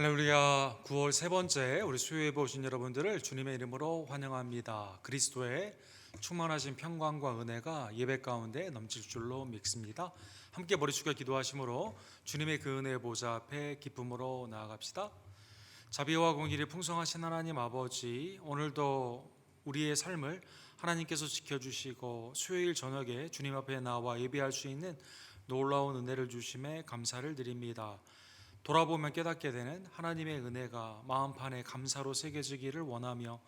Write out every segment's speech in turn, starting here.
할렐루야. 9월 세 번째 우리 수요예배 오신 여러분들을 주님의 이름으로 환영합니다. 그리스도의 충만하신 평강과 은혜가 예배 가운데 넘칠 줄로 믿습니다. 함께 머리 숙여 기도하심으로 주님의 그 은혜의 보좌 앞에 기쁨으로 나아갑시다. 자비와 공의를 풍성하신 하나님 아버지, 오늘도 우리의 삶을 하나님께서 지켜주시고 수요일 저녁에 주님 앞에 나와 예배할 수 있는 놀라운 은혜를 주심에 감사를 드립니다. 돌아보면 깨닫게 되는 하나님의 은혜가 마음판에 감사로 새겨지기를 원하며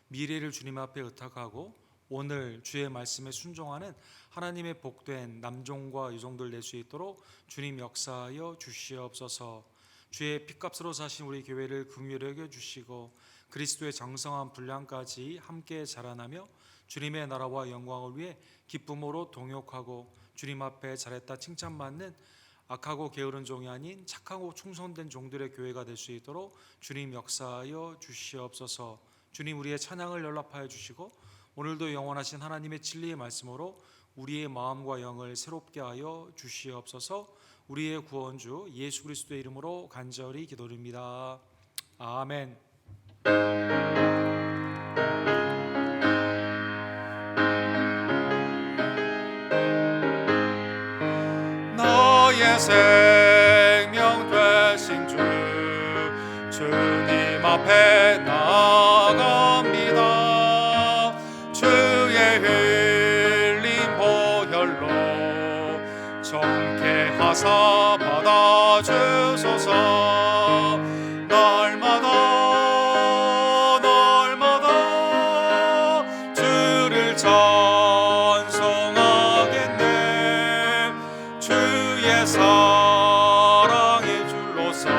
미래를 주님 앞에 의탁하고 오늘 주의 말씀에 순종하는 하나님의 복된 남종과 여종들 될 수 있도록 주님 역사하여 주시옵소서. 주의 피값으로 사신 우리 교회를 긍휼히 여겨 주시고 그리스도의 장성한 분량까지 함께 자라나며 주님의 나라와 영광을 위해 기쁨으로 동역하고 주님 앞에 잘했다 칭찬받는 악하고 게으른 종이 아닌 착하고 충성된 종들의 교회가 될 수 있도록 주님 역사하여 주시옵소서. 주님, 우리의 찬양을 연락하여 주시고 오늘도 영원하신 하나님의 진리의 말씀으로 우리의 마음과 영을 새롭게 하여 주시옵소서. 우리의 구원주 예수 그리스도의 이름으로 간절히 기도드립니다. 아멘. 생명 되신 주님 앞에 나아갑니다. 주의 흘린 보혈로 정케하사 받아주소서. 날마다 주를 찬송하겠네. 주의 사랑의 줄로서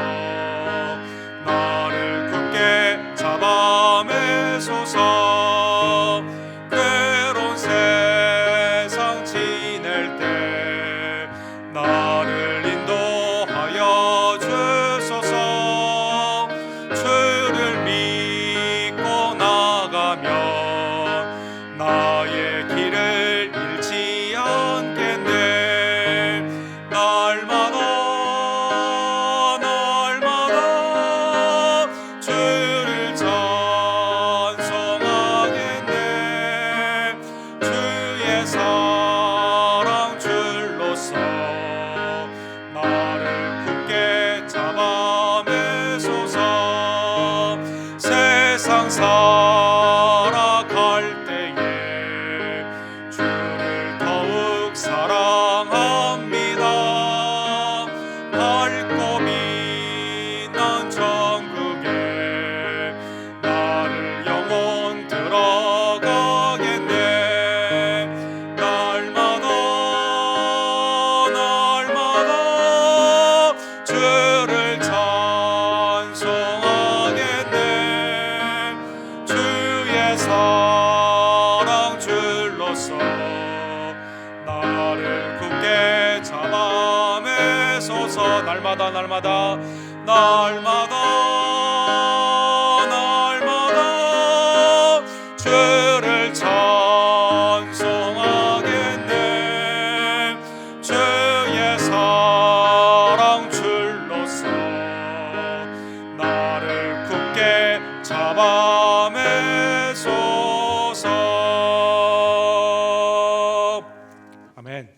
나를 굳게 잡아 매소서. 괴로운 세상 지낼 때 나를 인도하여 주소서. 주를 믿고 나가면 나의 길을 잃지 않겠네. 날마다 주를 찬송하겠네. 주의 사랑 줄로서 나를 굳게 잡아 매소서. 세상 살아갈 때에 주를 더욱 사랑합니다. 밝고 빛난 천국에 나를 영원 들어가겠네. 날마다 주를 찬송하겠네. 주의 사랑 줄로서 나를 굳게 잡아 매소서. 날마다 주를 찬송하겠네. 주의 사랑 줄로서 나를 굳게 잡아 매소서. 아멘.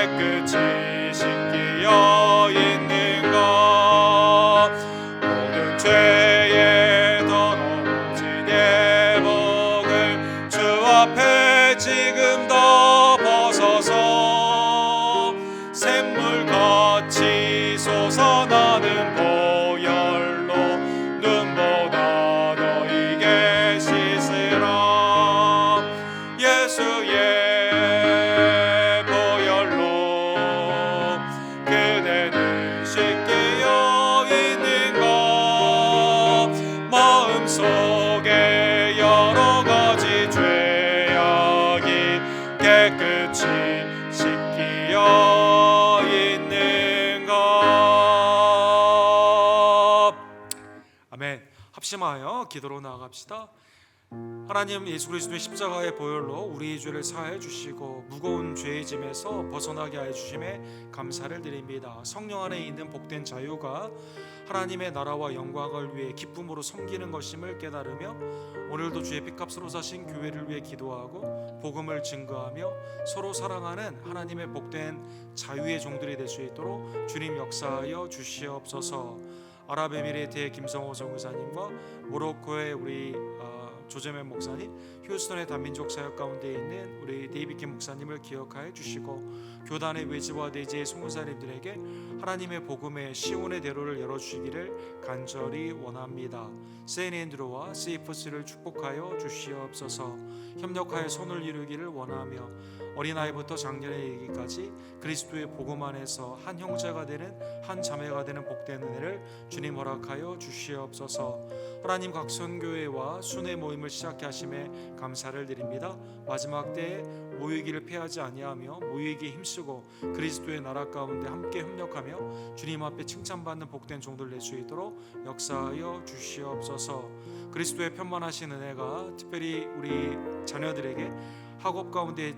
깨끗이 씻기어 있는 것 모든 죄에 더러워진 예복을 주 앞에 지금 더 벗어서 샘물같이 솟아나는 보혈로 눈보다 너희게 씻으라. 예수의 보혈로 그대는 씻기어 있는 것 마음속에 여러 가지 죄악이 깨끗이 씻기어 있는 것. 아멘. 합심하여 기도로 나아갑시다. 하나님, 예수 그리스도의 십자가의 보혈로 우리의 죄를 사하여 주시고 무거운 죄의 짐에서 벗어나게 하여 주심에 감사를 드립니다. 성령 안에 있는 복된 자유가 하나님의 나라와 영광을 위해 기쁨으로 섬기는 것임을 깨달으며 오늘도 주의 핏값으로 사신 교회를 위해 기도하고 복음을 증거하며 서로 사랑하는 하나님의 복된 자유의 종들이 될 수 있도록 주님 역사하여 주시옵소서. 아랍에미레이트의 김성호 선교사님과 모로코의 우리 조재면 목사님, 휴스턴의 단민족 사역 가운데 있는 우리 데이비킴 목사님을 기억하여 주시고 교단의 외지와 내지의 선교사님들에게 하나님의 복음의 시온의 대로를 열어주시기를 간절히 원합니다. 세인앤드루와 세이퍼스를 축복하여 주시옵소서. 협력하여 손을 이루기를 원하며 어린아이부터 장년에 이르기까지 그리스도의 복음 안에서 한 형제가 되는 한 자매가 되는 복된 은혜를 주님 허락하여 주시옵소서. 하나님, 각 선교회와 순회 모임을 시작해 하심에 감사를 드립니다. 마지막 때에 모이기를 패하지 아니하며 모이기에 힘쓰고 그리스도의 나라 가운데 함께 협력하며 주님 앞에 칭찬받는 복된 종들 낼 수 있도록 역사하여 주시옵소서. 그리스도의 편만하신 은혜가 특별히 우리 자녀들에게 학업 가운데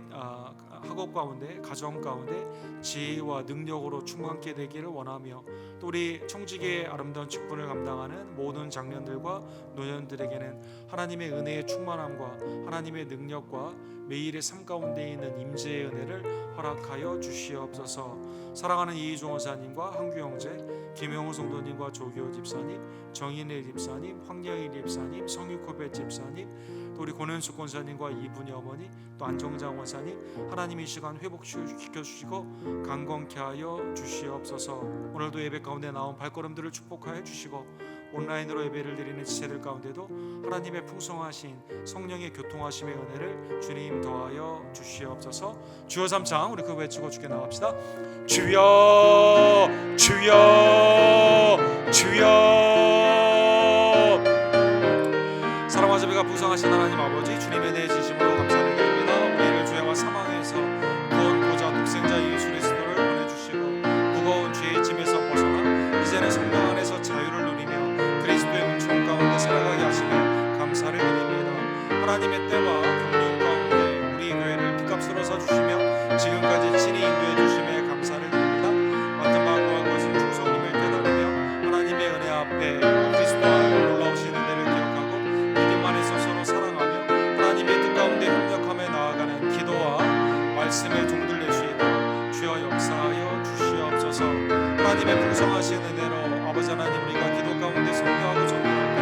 가정 가운데 지혜와 능력으로 충만케 되기를 원하며 또 우리 청지기의 아름다운 직분을 감당하는 모든 장년들과 노년들에게는 하나님의 은혜의 충만함과 하나님의 능력과 매일의 삶 가운데 있는 임재의 은혜를 허락하여 주시옵소서. 사랑하는 이희종 원사님과 한규 형제, 김영호 성도님과 조기호 집사님, 정인혜 집사님, 황영희 집사님, 성유코벳 집사님, 또 우리 권현숙 권사님과 이분이 어머니, 또 안정장 원사님, 하나님 이 시간 회복시켜 주시고 강건케 하여 주시옵소서. 오늘도 예배 가운데 나온 발걸음들을 축복하여 주시고 온라인으로 예배를 드리는 지체들 가운데도 하나님의 풍성하신 성령의 교통하심의 은혜를 주님 더하여 주시옵소서. 주여 삼창 우리 그 외치고 주께 나갑시다. 주여 주여 주여. 사랑과 자비가 풍성하신 하나님 아버지, 주님의 내 진심으로 감사를 드립니다. 우리를 죄와 사망에서 구원고자 독생자 예수 그리스도를 보내주시고 무거운 죄의 짐에서 벗어나 이제는 성령 안에서 자유를 누리며 그리스도의 은총 가운데 살아가게 하심에 감사를 드립니다. 하나님의 때와 경륜 가운데 우리 교회를 핏값으로 사주시며 지금까지 친히 인도해 주심에 감사를 드립니다. 맡은 바 구한 것은 충성님을 깨달으며 하나님의 은혜 앞에 그리스도와 놀라우신 은혜를 기억하고 믿음 안에서 서로 사랑하며 하나님의 뜻 가운데 협력하며 나아가는 기도와 말씀의 종들 낼 수 있도록 주여 역사하여 주시옵소서. 하나님의 풍성하신 은혜로 아버지 하나님, 우리가 기도 가운데 성교하고 정리할 때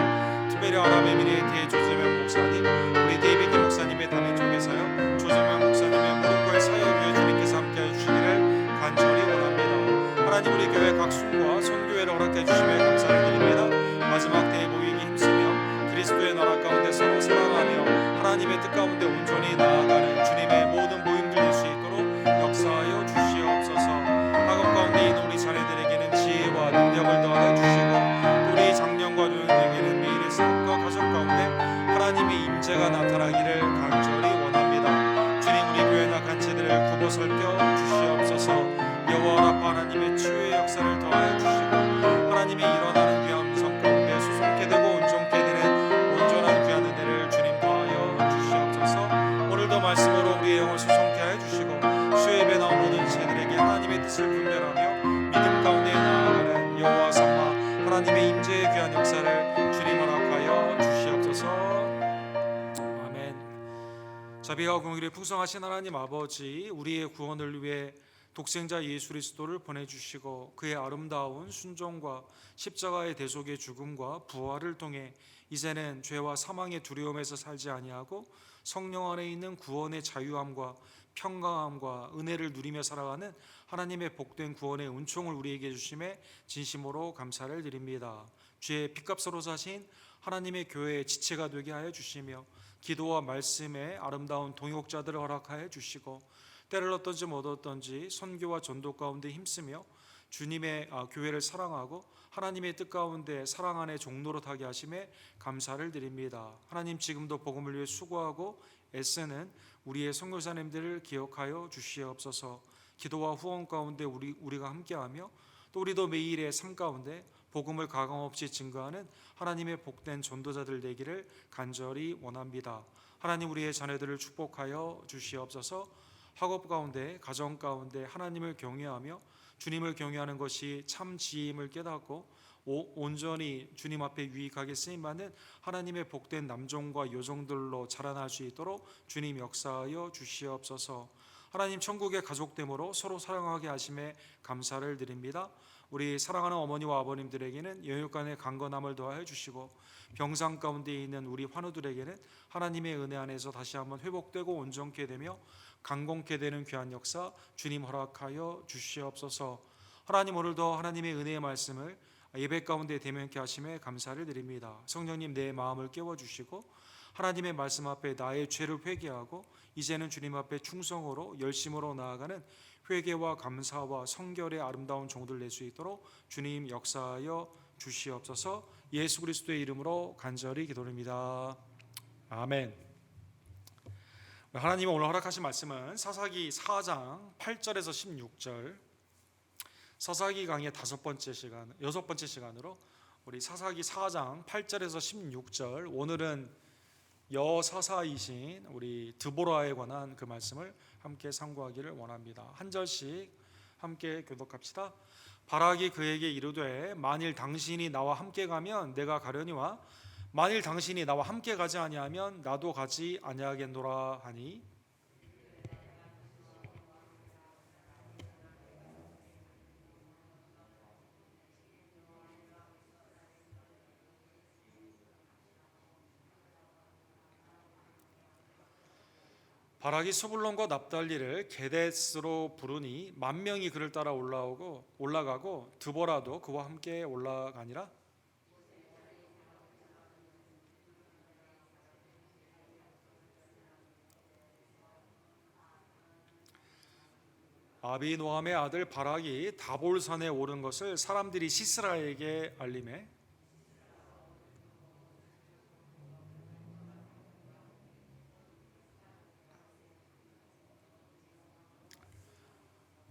특별히 아랍에미레이트의 조재명 목사님, 우리 데이비드 목사님의 단인족에서요 조재명 목사님의 모로코의 사역에 주님께서 함께해 주시기를 간절히 원합니다. 하나님, 우리 교회 각 순과 선교회를 허락해 주심에 감사를 드립니다. 마지막 때에 모이기 힘쓰며 그리스도의 나라 가운데 서로 사랑하며 하나님의 뜻 가운데 온전히 나아가는 주님의 모든 모임들 낼 수 있도록 역사하여 주시옵소서. 학업 가운데 있는 우리 자녀들에게는 지혜와 능력을 더하여 주시고 우리 장년과 노년에게는 매일의 삶과 가정 가운데 하나님의 임재가 나타나기를 간절히 원합니다. 주님, 우리 교회나 간체들을 굽어 살펴 주시옵소서. 여호와 라파 하나님의 치유의 역사를 더하여 주시고 하나님의 일어나는 귀한 성 가운데 수송케 되고 온전케 되는 온전한 귀한 은혜를 주님 더하여 주시옵소서. 오늘도 말씀으로 우리의 영을 수송케 하여 주시고 수요예배 나온 모든 제들에게 하나님의 뜻을 분별하며 믿음 가운데 나아가는 여호와 삼마 하나님의 임재의 귀한 역사를 주님 허락하여 주시옵소서. 아멘. 자비와 공의를 풍성하신 하나님 아버지, 우리의 구원을 위해 독생자 예수 그리스도를 보내주시고 그의 아름다운 순종과 십자가의 대속의 죽음과 부활을 통해 이제는 죄와 사망의 두려움에서 살지 아니하고 성령 안에 있는 구원의 자유함과 평강함과 은혜를 누리며 살아가는 하나님의 복된 구원의 은총을 우리에게 주심에 진심으로 감사를 드립니다. 주의 핏값으로 사신 하나님의 교회의 지체가 되게 하여 주시며 기도와 말씀에 아름다운 동역자들을 허락하여 주시고 때를 얻든지 못 얻든지 선교와 전도 가운데 힘쓰며 주님의 교회를 사랑하고 하나님의 뜻 가운데 사랑 안에 종로로 타게 하심에 감사를 드립니다. 하나님, 지금도 복음을 위해 수고하고 애쓰는 우리의 선교사님들을 기억하여 주시옵소서. 기도와 후원 가운데 우리가 함께하며 또 우리도 매일의 삶 가운데 복음을 가감없이 증거하는 하나님의 복된 전도자들 되기를 간절히 원합니다. 하나님, 우리의 자녀들을 축복하여 주시옵소서. 학업 가운데, 가정 가운데 하나님을 경외하며 주님을 경외하는 것이 참 지혜임을 깨닫고 온전히 주님 앞에 유익하게 쓰임받는 하나님의 복된 남종과 여종들로 자라날 수 있도록 주님 역사하여 주시옵소서. 하나님, 천국의 가족됨으로 서로 사랑하게 하심에 감사를 드립니다. 우리 사랑하는 어머니와 아버님들에게는 영육간의 강건함을 더하여 주시고 병상 가운데 있는 우리 환우들에게는 하나님의 은혜 안에서 다시 한번 회복되고 온전케 되며 강건케 되는 귀한 역사 주님 허락하여 주시옵소서. 하나님, 오늘도 하나님의 은혜의 말씀을 예배 가운데 대면케 하심에 감사를 드립니다. 성령님, 내 마음을 깨워주시고 하나님의 말씀 앞에 나의 죄를 회개하고 이제는 주님 앞에 충성으로 열심으로 나아가는 회개와 감사와 성결의 아름다운 종들 낼 수 있도록 주님 역사하여 주시옵소서. 예수 그리스도의 이름으로 간절히 기도드립니다. 아멘. 하나님이 오늘 허락하신 말씀은 사사기 4장 8절에서 16절, 사사기 강의 여섯 번째 시간으로 우리 사사기 4장 8절에서 16절, 오늘은 여사사이신 우리 드보라에 관한 그 말씀을 함께 상고하기를 원합니다. 한 절씩 함께 교독합시다. 바락이 그에게 이르되 만일 당신이 나와 함께 가면 내가 가려니와 만일 당신이 나와 함께 가지 아니하면 나도 가지 아니하겠노라 하니 바락이 스불론과 납달리를 게데스로 부르니 10,000명이 그를 따라 올라가고 드보라도 그와 함께 올라가니라. 아비노함의 아들 바락이 다볼산에 오른 것을 사람들이 시스라에게 알리매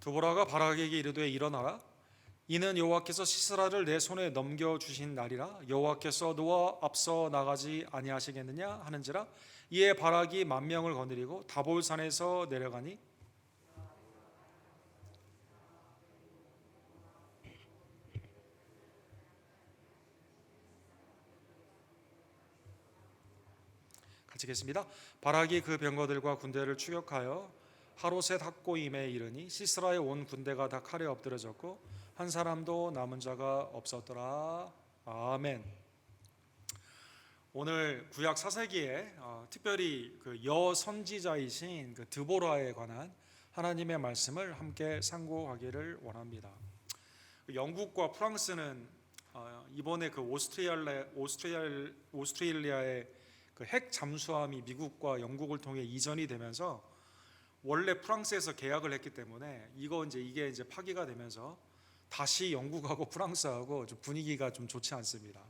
드보라가 바락에게 이르되 일어나라, 이는 여호와께서 시스라를 내 손에 넘겨 주신 날이라. 여호와께서 너와 앞서 나가지 아니하시겠느냐 하는지라. 이에 바락이 10,000명을 거느리고 다볼산에서 내려가니 같이 읽겠습니다. 바락이 그 병거들과 군대를 추격하여 하로셋 학고임에 이르니 시스라에 온 군대가 다 칼에 엎드려졌고 한 사람도 남은 자가 없었더라. 아멘. 오늘 구약 사사기에 특별히 그 여선지자이신 그 드보라에 관한 하나님의 말씀을 함께 상고하기를 원합니다. 영국과 프랑스는 이번에 그 오스트레일리아의 그 핵 잠수함이 미국과 영국을 통해 이전이 되면서 원래 프랑스에서 계약을 했기 때문에 이게 이제 파기가 되면서 다시 영국하고 프랑스하고 좀 분위기가 좀 좋지 않습니다.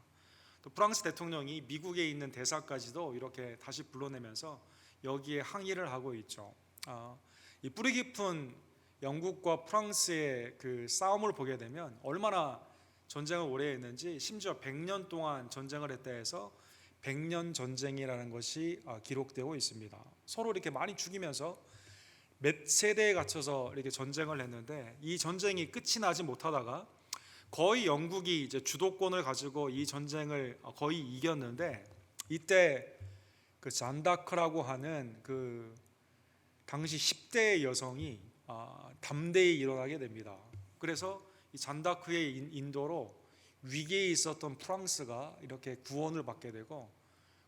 또 프랑스 대통령이 미국에 있는 대사까지도 이렇게 다시 불러내면서 여기에 항의를 하고 있죠. 이 뿌리 깊은 영국과 프랑스의 그 싸움을 보게 되면 얼마나 전쟁을 오래 했는지, 심지어 100년 동안 전쟁을 했다 해서 100년 전쟁이라는 것이 기록되고 있습니다. 서로 이렇게 많이 죽이면서 몇 세대에 갖춰서 이렇게 전쟁을 했는데 이 전쟁이 끝이 나지 못하다가 거의 영국이 이제 주도권을 가지고 이 전쟁을 거의 이겼는데, 이때 그 잔다크라고 하는 그 당시 10대의 여성이 담대히 일어나게 됩니다. 그래서 이 잔다크의 인도로 위기에 있었던 프랑스가 이렇게 구원을 받게 되고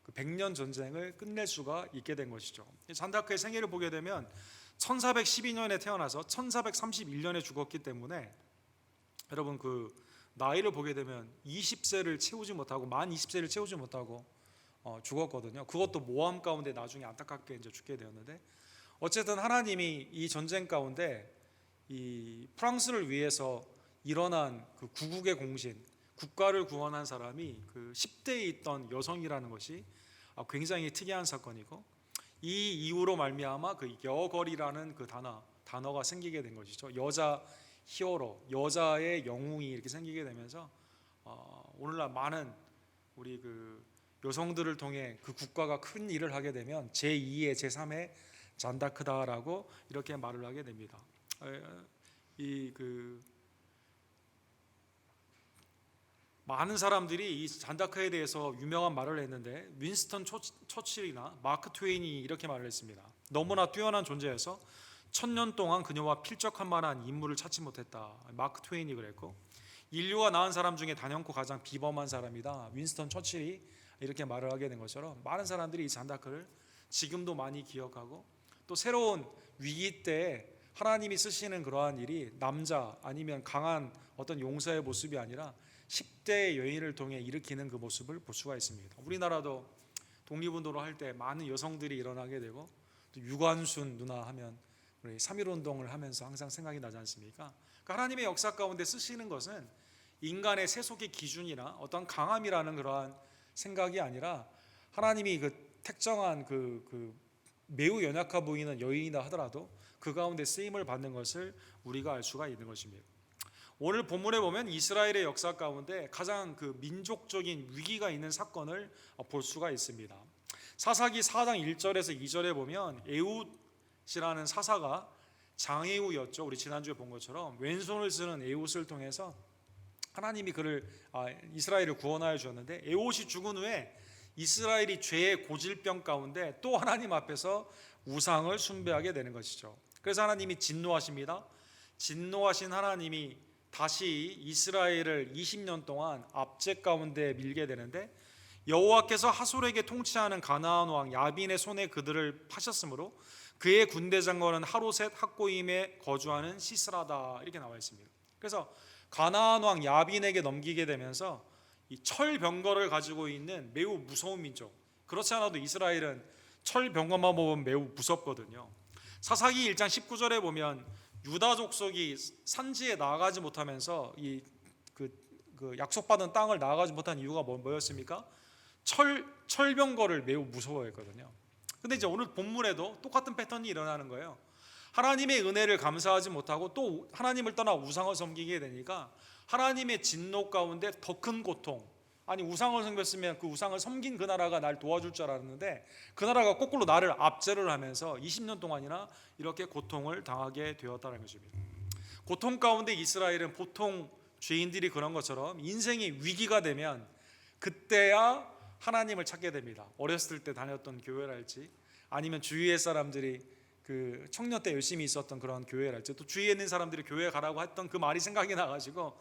그 100년 전쟁을 끝낼 수가 있게 된 것이죠. 잔다크의 생애를 보게 되면 1412년에 태어나서 1431년에 죽었기 때문에 여러분 그 나이를 보게 되면 20세를 채우지 못하고 만 20세를 채우지 못하고 죽었거든요. 그것도 모함 가운데 나중에 안타깝게 이제 죽게 되었는데, 어쨌든 하나님이 이 전쟁 가운데 이 프랑스를 위해서 일어난 그 구국의 공신, 국가를 구원한 사람이 그 10대에 있던 여성이라는 것이 굉장히 특이한 사건이고, 이 이후로 말미암아 그 여걸이라는 그 단어가 생기게 된 것이죠. 여자 히어로, 여자의 영웅이 이렇게 생기게 되면서 오늘날 많은 우리 그 여성들을 통해 그 국가가 큰 일을 하게 되면 제2의 제3의 잔다크다라고 이렇게 말을 하게 됩니다. 이 그 많은 사람들이 이 잔다크에 대해서 유명한 말을 했는데, 윈스턴 처칠이나 마크 트웨인이 이렇게 말을 했습니다. 너무나 뛰어난 존재여서 1000년 동안 그녀와 필적할 만한 인물을 찾지 못했다. 마크 트웨인이 그랬고, 인류가 낳은 사람 중에 단연코 가장 비범한 사람이다. 윈스턴 처칠이 이렇게 말을 하게 된 것처럼 많은 사람들이 이 잔다크를 지금도 많이 기억하고, 또 새로운 위기 때 하나님이 쓰시는 그러한 일이 남자 아니면 강한 어떤 용사의 모습이 아니라 10대의 여인을 통해 일으키는 그 모습을 볼 수가 있습니다. 우리나라도 독립운동을 할 때 많은 여성들이 일어나게 되고, 또 유관순 누나 하면 우리 3.1운동을 하면서 항상 생각이 나지 않습니까? 그러니까 하나님의 역사 가운데 쓰시는 것은 인간의 세속의 기준이나 어떤 강함이라는 그러한 생각이 아니라, 하나님이 그 특정한 그 매우 연약해 보이는 여인이다 하더라도 그 가운데 쓰임을 받는 것을 우리가 알 수가 있는 것입니다. 오늘 본문에 보면 이스라엘의 역사 가운데 가장 그 민족적인 위기가 있는 사건을 볼 수가 있습니다. 사사기 4장 1절에서 2절에 보면 에훗이라는 사사가 장에후였죠. 우리 지난주에 본 것처럼 왼손을 쓰는 에훗을 통해서 하나님이 그를 이스라엘을 구원하여 주었는데, 에훗이 죽은 후에 이스라엘이 죄의 고질병 가운데 또 하나님 앞에서 우상을 숭배하게 되는 것이죠. 그래서 하나님이 진노하십니다. 진노하신 하나님이 다시 이스라엘을 20년 동안 압제 가운데 밀게 되는데, 여호와께서 하솔에게 통치하는 가나안 왕 야빈의 손에 그들을 파셨으므로 그의 군대 장관은 하로셋 학고임에 거주하는 시스라다, 이렇게 나와 있습니다. 그래서 가나안 왕 야빈에게 넘기게 되면서 이 철병거를 가지고 있는 매우 무서운 민족, 그렇지 않아도 이스라엘은 철병거만 보면 매우 무섭거든요. 사사기 1장 19절에 보면 유다 족속이 산지에 나아가지 못하면서 그 약속받은 땅을 나아가지 못한 이유가 뭐였습니까? 철병거를 매우 무서워했거든요. 근데 이제 오늘 본문에도 똑같은 패턴이 일어나는 거예요. 하나님의 은혜를 감사하지 못하고 또 하나님을 떠나 우상을 섬기게 되니까 하나님의 진노 가운데 더 큰 고통, 아니 우상을 섬겼으면 그 우상을 섬긴 그 나라가 날 도와줄 줄 알았는데 그 나라가 거꾸로 나를 압제를 하면서 20년 동안이나 이렇게 고통을 당하게 되었다는 것입니다. 고통 가운데 이스라엘은 보통 죄인들이 그런 것처럼 인생의 위기가 되면 그때야 하나님을 찾게 됩니다. 어렸을 때 다녔던 교회랄지, 아니면 주위의 사람들이 그 청년 때 열심히 있었던 그런 교회랄지, 또 주위에 있는 사람들이 교회 가라고 했던 그 말이 생각이 나가지고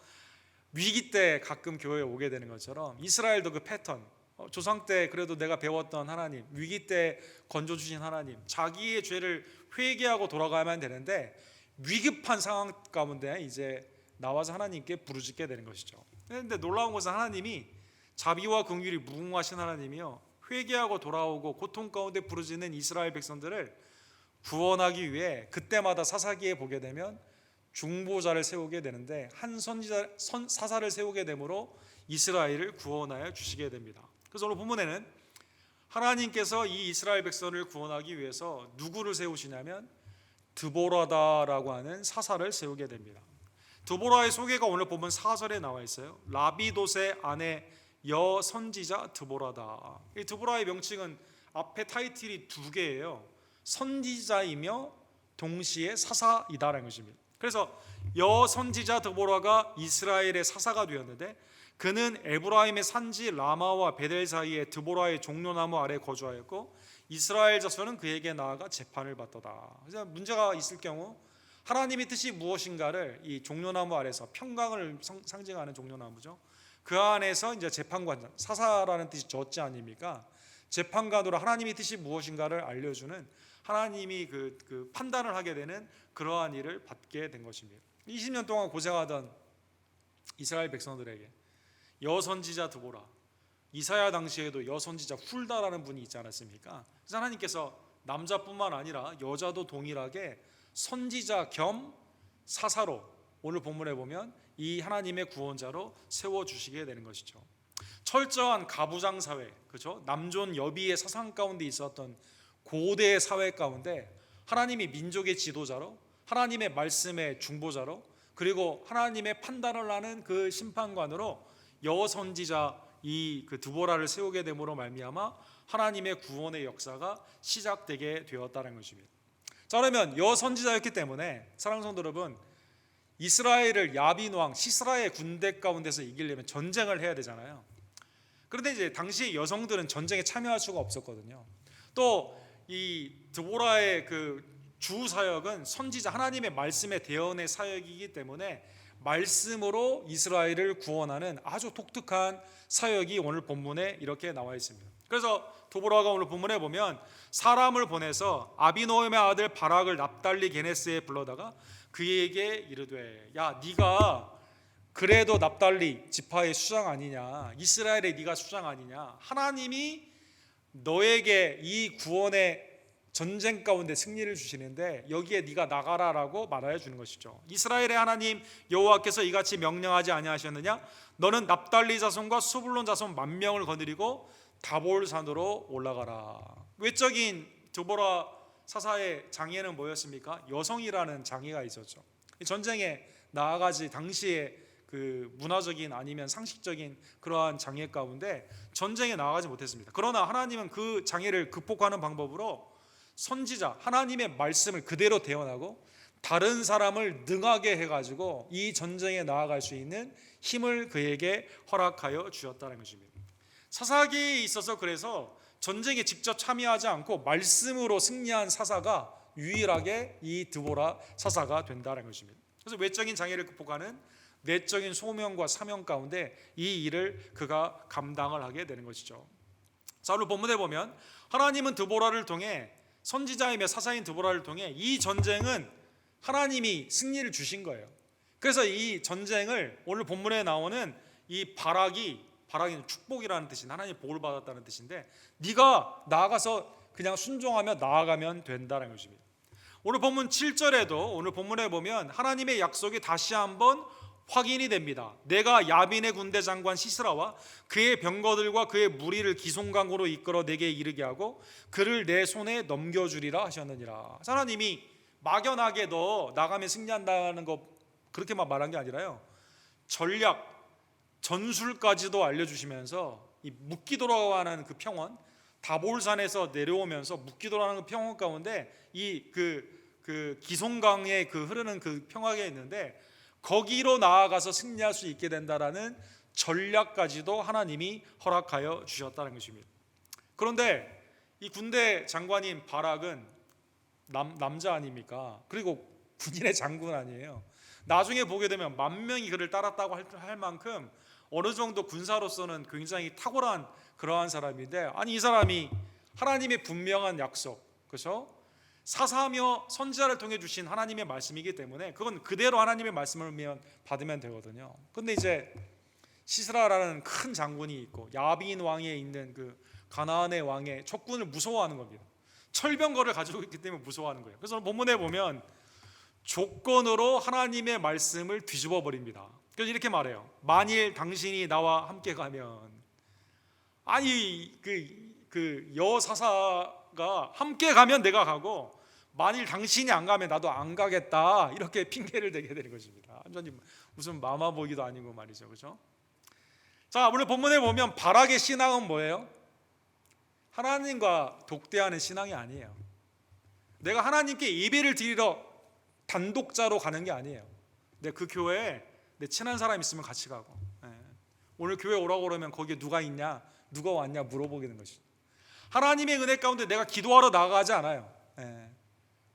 위기 때 가끔 교회에 오게 되는 것처럼 이스라엘도 그 패턴, 조상 때 그래도 내가 배웠던 하나님, 위기 때 건져주신 하나님, 자기의 죄를 회개하고 돌아가야만 되는데 위급한 상황 가운데 이제 나와서 하나님께 부르짖게 되는 것이죠. 그런데 놀라운 것은 하나님이 자비와 긍휼이 무궁하신 하나님이요, 회개하고 돌아오고 고통 가운데 부르짖는 이스라엘 백성들을 구원하기 위해 그때마다 사사기에 보게 되면 중보자를 세우게 되는데, 한 사사를 세우게 되므로 이스라엘을 구원하여 주시게 됩니다. 그래서 오늘 본문에는 하나님께서 이 이스라엘 백성을 구원하기 위해서 누구를 세우시냐면 드보라다라고 하는 사사를 세우게 됩니다. 드보라의 소개가 오늘 본문 4절에 나와 있어요. 라비돗의 아내 여선지자 드보라다. 이 드보라의 명칭은 앞에 타이틀이 두 개예요. 선지자이며 동시에 사사이다라는 것입니다. 그래서 여선지자 드보라가 이스라엘의 사사가 되었는데, 그는 에브라임의 산지 라마와 베델 사이에 드보라의 종려나무 아래 거주하였고 이스라엘 자손은 그에게 나아가 재판을 받더라. 그래서 문제가 있을 경우 하나님의 뜻이 무엇인가를 이 종려나무 아래서 평강을 상징하는 종려나무죠. 그 안에서 이제 재판관, 사사라는 뜻이 젖지 아닙니까? 재판관으로 하나님의 뜻이 무엇인가를 알려주는 하나님이 그 판단을 하게 되는 그러한 일을 받게 된 것입니다. 20년 동안 고생하던 이스라엘 백성들에게 여선지자 드보라, 이사야 당시에도 여선지자 훌다라는 분이 있지 않았습니까? 그래서 하나님께서 남자뿐만 아니라 여자도 동일하게 선지자 겸 사사로 오늘 본문에 보면 이 하나님의 구원자로 세워주시게 되는 것이죠. 철저한 가부장 사회, 그렇죠? 남존 여비의 사상 가운데 있었던 고대 사회 가운데 하나님이 민족의 지도자로, 하나님의 말씀의 중보자로, 그리고 하나님의 판단을 하는 그 심판관으로 여선지자 이 그 드보라를 세우게 됨으로 말미암아 하나님의 구원의 역사가 시작되게 되었다는 것입니다. 자, 그러면 여선지자였기 때문에 사랑하는 성도 여러분, 이스라엘을 야빈 왕 시스라의 군대 가운데서 이기려면 전쟁을 해야 되잖아요. 그런데 이제 당시 여성들은 전쟁에 참여할 수가 없었거든요. 또 이 드보라의 그 주 사역은 선지자 하나님의 말씀의 대언의 사역이기 때문에 말씀으로 이스라엘을 구원하는 아주 독특한 사역이 오늘 본문에 이렇게 나와 있습니다. 그래서 드보라가 오늘 본문에 보면 사람을 보내서 아비노함의 아들 바락을 납달리 게네스에 불러다가 그에게 이르되, 야, 네가 그래도 납달리 지파의 수장 아니냐, 이스라엘의 네가 수장 아니냐, 하나님이 너에게 이 구원의 전쟁 가운데 승리를 주시는데 여기에 네가 나가라라고 말하여 주는 것이죠. 이스라엘의 하나님 여호와께서 이같이 명령하지 아니하셨느냐? 너는 납달리 자손과 수불론 자손 10,000명을 거느리고 다볼산으로 올라가라. 외적인 드보라 사사의 장애는 뭐였습니까? 여성이라는 장애가 있었죠. 전쟁에 나아가지 당시에 그 문화적인 아니면 상식적인 그러한 장애 가운데 전쟁에 나아가지 못했습니다. 그러나 하나님은 그 장애를 극복하는 방법으로 선지자 하나님의 말씀을 그대로 대언하고 다른 사람을 능하게 해가지고 이 전쟁에 나아갈 수 있는 힘을 그에게 허락하여 주었다는 것입니다. 사사기에 있어서 그래서 전쟁에 직접 참여하지 않고 말씀으로 승리한 사사가 유일하게 이 드보라 사사가 된다는 것입니다. 그래서 외적인 장애를 극복하는 내적인 소명과 사명 가운데 이 일을 그가 감당을 하게 되는 것이죠. 자, 오늘 본문에 보면 하나님은 드보라를 통해 선지자이며 사사인 드보라를 통해 이 전쟁은 하나님이 승리를 주신 거예요. 그래서 이 전쟁을 오늘 본문에 나오는 이 바락이 축복이라는 뜻인 하나님의 복을 받았다는 뜻인데 네가 나아가서 그냥 순종하며 나아가면 된다는 것입니다. 오늘 본문 7절에도 오늘 본문에 보면 하나님의 약속이 다시 한번 확인이 됩니다. 내가 야빈의 군대 장관 시스라와 그의 병거들과 그의 무리를 기송강으로 이끌어 내게 이르게 하고 그를 내 손에 넘겨주리라 하셨느니라. 하나님이 막연하게 너 나가면 승리한다는 거 그렇게만 말한 게 아니라요, 전략, 전술까지도 알려주시면서 이 묵기도라고 그 평원, 다볼산에서 내려오면서 묵기도라는 그 평원 가운데 이 그 기송강에 그 흐르는 그 평화가 있는데 거기로 나아가서 승리할 수 있게 된다라는 전략까지도 하나님이 허락하여 주셨다는 것입니다. 그런데 이 군대 장관인 바락은 남자 아닙니까? 그리고 군인의 장군 아니에요. 나중에 보게 되면 10,000명이 그를 따랐다고 할 만큼 어느 정도 군사로서는 굉장히 탁월한 그러한 사람인데, 아니 이 사람이 하나님의 분명한 약속, 그렇죠? 사사하며 선지자를 통해 주신 하나님의 말씀이기 때문에 그건 그대로 하나님의 말씀을 받으면 되거든요. 근데 이제 시스라라는 큰 장군이 있고 야빈 왕에 있는 그 가나안의 왕의 척군을 무서워하는 겁니다. 철병거를 가지고 있기 때문에 무서워하는 거예요. 그래서 본문에 보면 조건으로 하나님의 말씀을 뒤집어 버립니다. 그래서 이렇게 말해요. 만일 당신이 나와 함께 가면, 아니 그 여사사가 함께 가면 내가 가고 만일 당신이 안 가면 나도 안 가겠다, 이렇게 핑계를 대게 되는 것입니다. 완전히 무슨 마마보기도 아니고 말이죠, 그렇죠? 자, 오늘 본문에 보면 바락의 신앙은 뭐예요? 하나님과 독대하는 신앙이 아니에요. 내가 하나님께 예배를 드리러 단독자로 가는 게 아니에요. 그 교회에 내 친한 사람 있으면 같이 가고, 오늘 교회 오라고 그러면 거기에 누가 있냐, 누가 왔냐 물어보게 되는 것이죠. 하나님의 은혜 가운데 내가 기도하러 나가지 않아요.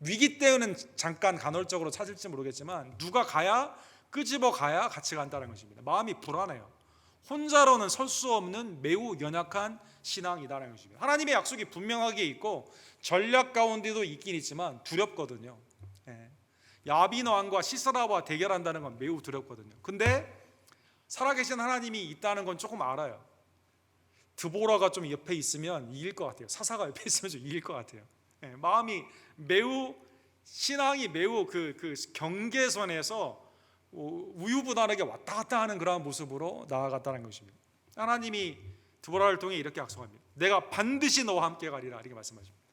위기 때는 잠깐 간헐적으로 찾을지 모르겠지만 누가 가야 끄집어 가야 같이 간다는 것입니다. 마음이 불안해요. 혼자로는 설 수 없는 매우 연약한 신앙이다라는 것입니다. 하나님의 약속이 분명하게 있고 전략 가운데도 있긴 있지만 두렵거든요. 야빈 왕과 시스라와 대결한다는 건 매우 두렵거든요. 근데 살아계신 하나님이 있다는 건 조금 알아요. 드보라가 좀 옆에 있으면 이길 것 같아요. 사사가 옆에 있으면 좀 이길 것 같아요. 마음이 매우 신앙이 매우 그 경계선에서 우유부단하게 왔다 갔다 하는 그러한 모습으로 나아갔다는 것입니다. 하나님이 드보라를 통해 이렇게 약속합니다. 내가 반드시 너와 함께 가리라 이렇게 말씀하십니다.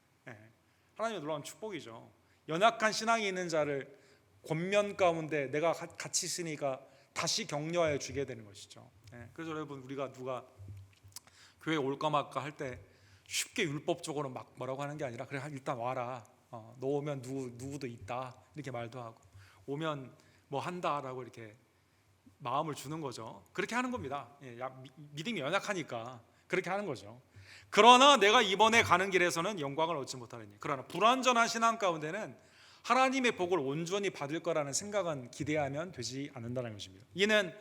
하나님의 놀라운 축복이죠. 연약한 신앙이 있는 자를 권면 가운데 내가 같이 있으니까 다시 격려하여 주게 되는 것이죠. 그래서 여러분 우리가 누가 교회 올까 말까 할 때 쉽게 율법적으로 막 뭐라고 하는 게 아니라 그래 일단 와라. 너 오면 누구도 있다 이렇게 말도 하고 오면 뭐 한다라고 이렇게 마음을 주는 거죠. 그렇게 하는 겁니다. 믿음이 연약하니까 그렇게 하는 거죠. 그러나 내가 이번에 가는 길에서는 영광을 얻지 못하느니 그러나 불완전한 신앙 가운데는 하나님의 복을 온전히 받을 거라는 생각은 기대하면 되지 않는다는 것입니다. 이는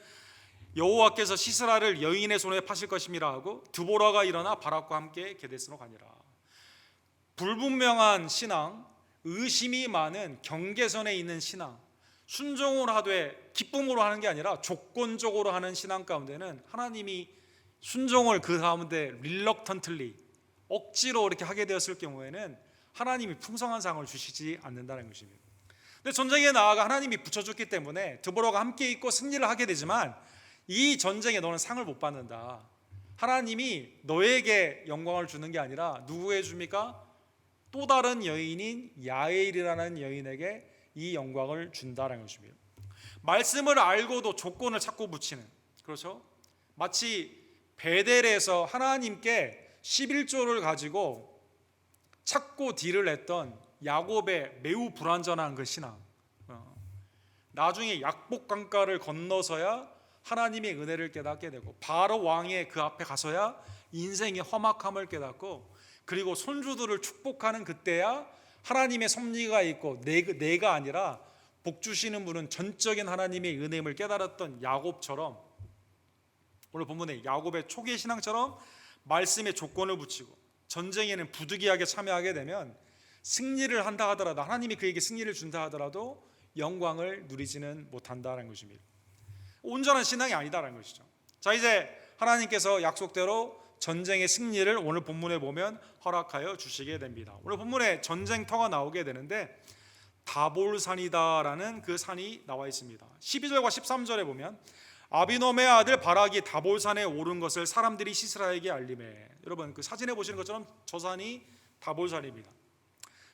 여호와께서 시스라를 여인의 손에 파실 것임이라 하고 드보라가 일어나 바락과 함께 게데스로 가니라. 불분명한 신앙, 의심이 많은 경계선에 있는 신앙, 순종을 하되 기쁨으로 하는 게 아니라 조건적으로 하는 신앙 가운데는 하나님이 순종을 그 가운데 reluctantly 억지로 이렇게 하게 되었을 경우에는 하나님이 풍성한 상을 주시지 않는다는 것입니다. 근데 전쟁에 나아가 하나님이 붙여줬기 때문에 드보라가 함께 있고 승리를 하게 되지만 이 전쟁에 너는 상을 못 받는다. 하나님이 너에게 영광을 주는 게 아니라 누구에게 줍니까? 또 다른 여인인 야엘이라는 여인에게 이 영광을 준다는 것입니다. 말씀을 알고도 조건을 자꾸 붙이는, 그렇죠? 마치 베델에서 하나님께 11조를 가지고 찾고 딜을 했던 야곱의 매우 불완전한 그 신앙. 나중에 약복강가를 건너서야 하나님의 은혜를 깨닫게 되고 바로 왕의 그 앞에 가서야 인생의 험악함을 깨닫고 그리고 손주들을 축복하는 그때야 하나님의 섭리가 있고 내가 아니라 복 주시는 분은 전적인 하나님의 은혜임을 깨달았던 야곱처럼 오늘 본문에 야곱의 초기 신앙처럼 말씀에 조건을 붙이고 전쟁에는 부득이하게 참여하게 되면 승리를 한다 하더라도 하나님이 그에게 승리를 준다 하더라도 영광을 누리지는 못한다는 것입니다. 온전한 신앙이 아니다라는 것이죠. 자, 이제 하나님께서 약속대로 전쟁의 승리를 오늘 본문에 보면 허락하여 주시게 됩니다. 오늘 본문에 전쟁터가 나오게 되는데 다볼산이다라는 그 산이 나와 있습니다. 12절과 13절에 보면 아비노의 아들 바락이 다볼산에 오른 것을 사람들이 시스라에게 알림해. 여러분 그 사진에 보시는 것처럼 저 산이 다볼산입니다.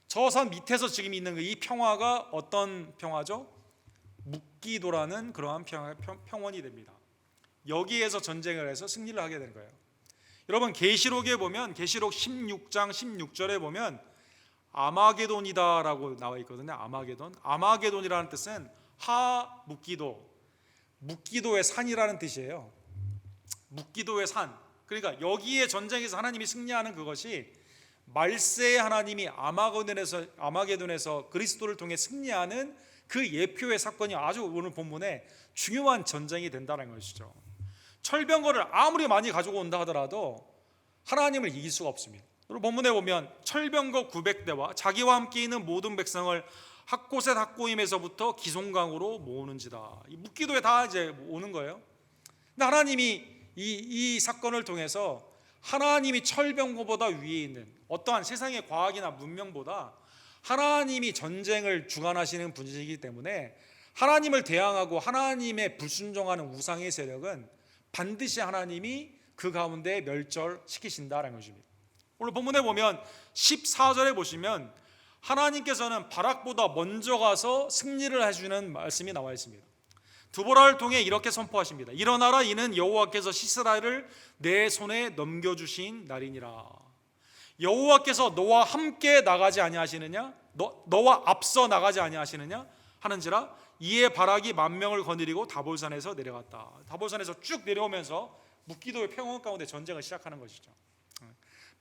저 산 밑에서 지금 있는 이 평화가 어떤 평화죠? 묵기도라는 그러한 평원이 됩니다. 여기에서 전쟁을 해서 승리를 하게 되는 거예요. 여러분 계시록에 보면 계시록 16장 16절에 보면 아마게돈이다라고 나와 있거든요. 아마게돈이라는 뜻은 하묵기도, 묵기도의 산이라는 뜻이에요. 묵기도의 산. 그러니까 여기에 전쟁에서 하나님이 승리하는 그것이 말세의 하나님이 아마게돈에서 그리스도를 통해 승리하는 그 예표의 사건이 아주 오늘 본문에 중요한 전쟁이 된다는 것이죠. 철병거를 아무리 많이 가지고 온다 하더라도 하나님을 이길 수가 없습니다. 본문에 보면 철병거 900대와 자기와 함께 있는 모든 백성을 학고셋 학고임에서부터 기송강으로 모으는지다. 이 묵기도에 다 이제 오는 거예요. 근데 하나님이 이 사건을 통해서 하나님이 철병거보다 위에 있는 어떠한 세상의 과학이나 문명보다 하나님이 전쟁을 주관하시는 분이시기 때문에 하나님을 대항하고 하나님의 불순종하는 우상의 세력은 반드시 하나님이 그 가운데 멸절시키신다는 것입니다. 오늘 본문에 보면 14절에 보시면 하나님께서는 바락보다 먼저 가서 승리를 해주는 말씀이 나와 있습니다. 드보라를 통해 이렇게 선포하십니다. 일어나라, 이는 여호와께서 시스라를 내 손에 넘겨주신 날이니라. 여호와께서 너와 함께 나가지 아니하시느냐? 너와 앞서 나가지 아니하시느냐? 하는지라 이에 바락이 만명을 거느리고 다볼산에서 내려갔다. 다볼산에서 쭉 내려오면서 묵기도의 평원 가운데 전쟁을 시작하는 것이죠.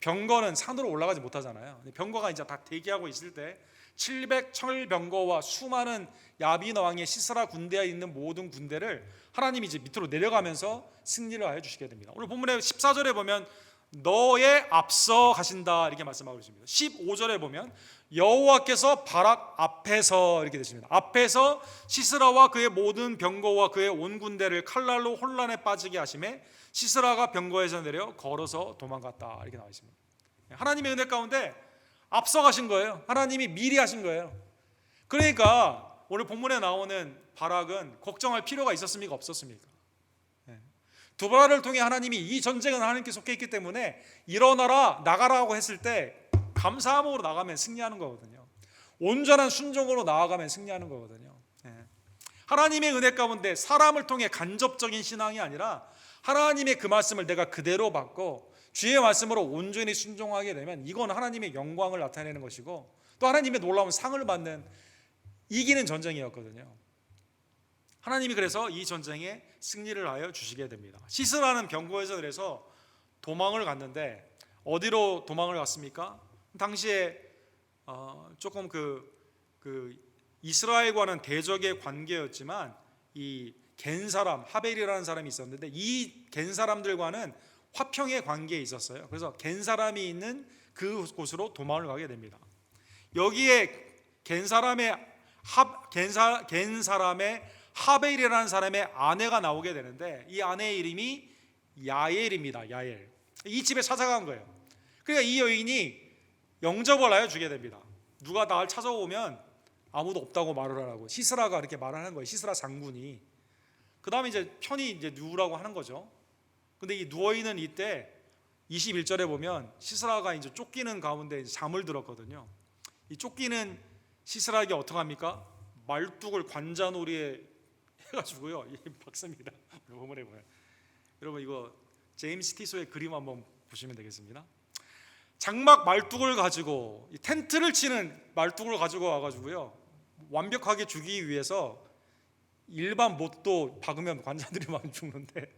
병거는 산으로 올라가지 못하잖아요. 병거가 이제 다 대기하고 있을 때 700청일병거와 수많은 야빈 왕의 시스라 군대에 있는 모든 군대를 하나님이 이제 밑으로 내려가면서 승리를 하여 주시게 됩니다. 오늘 본문의 14절에 보면 너의 앞서 가신다 이렇게 말씀하고 있습니다. 15절에 보면 여호와께서 바락 앞에서 이렇게 되십니다. 앞에서 시스라와 그의 모든 병거와 그의 온 군대를 칼날로 혼란에 빠지게 하심에 시스라가 병거에서 내려 걸어서 도망갔다 이렇게 나와 있습니다. 하나님의 은혜 가운데 앞서 가신 거예요. 하나님이 미리 하신 거예요. 그러니까 오늘 본문에 나오는 바락은 걱정할 필요가 있었습니까? 없었습니까? 두바라를 통해 하나님이 이 전쟁은 하나님께 속해 있기 때문에 일어나라 나가라고 했을 때 감사함으로 나가면 승리하는 거거든요. 온전한 순종으로 나아가면 승리하는 거거든요. 하나님의 은혜 가운데 사람을 통해 간접적인 신앙이 아니라 하나님의 그 말씀을 내가 그대로 받고 주의 말씀으로 온전히 순종하게 되면 이건 하나님의 영광을 나타내는 것이고 또 하나님의 놀라운 상을 받는 이기는 전쟁이었거든요. 하나님이 그래서 이 전쟁에 승리를 하여 주시게 됩니다. 시스라는 병거에서 그래서 도망을 갔는데 어디로 도망을 갔습니까? 당시에 조금 그 이스라엘과는 대적의 관계였지만 이 겐 사람 하벨이라는 사람이 있었는데 이 겐 사람들과는 화평의 관계에 있었어요. 그래서 겐 사람이 있는 그곳으로 도망을 가게 됩니다. 여기에 겐 사람의 하벨이라는 사람의 아내가 나오게 되는데 이 아내의 이름이 야엘입니다. 야엘. 이 집에 찾아간 거예요. 그러니까 이 여인이 영접을 하여 주게 됩니다. 누가 나를 찾아오면 아무도 없다고 말을 하라고 시스라가 이렇게 말하는 거예요. 시스라 장군이. 그 다음에 이제 편히 이제 누우라고 하는 거죠. 근데 이 누워 있는 이때 21절에 보면 시스라가 이제 쫓기는 가운데 이제 잠을 들었거든요. 이 쫓기는 시스라에게 어떻게 합니까? 말뚝을 관자놀이에 해가지고요. 이 박습니다. 본문에 보면 여러분 이거 제임스 티소의 그림 한번 보시면 되겠습니다. 장막 말뚝을 가지고 텐트를 치는 말뚝을 가지고 와가지고요 완벽하게 주기 위해서 일반 못도 박으면 관자들이 많이 죽는데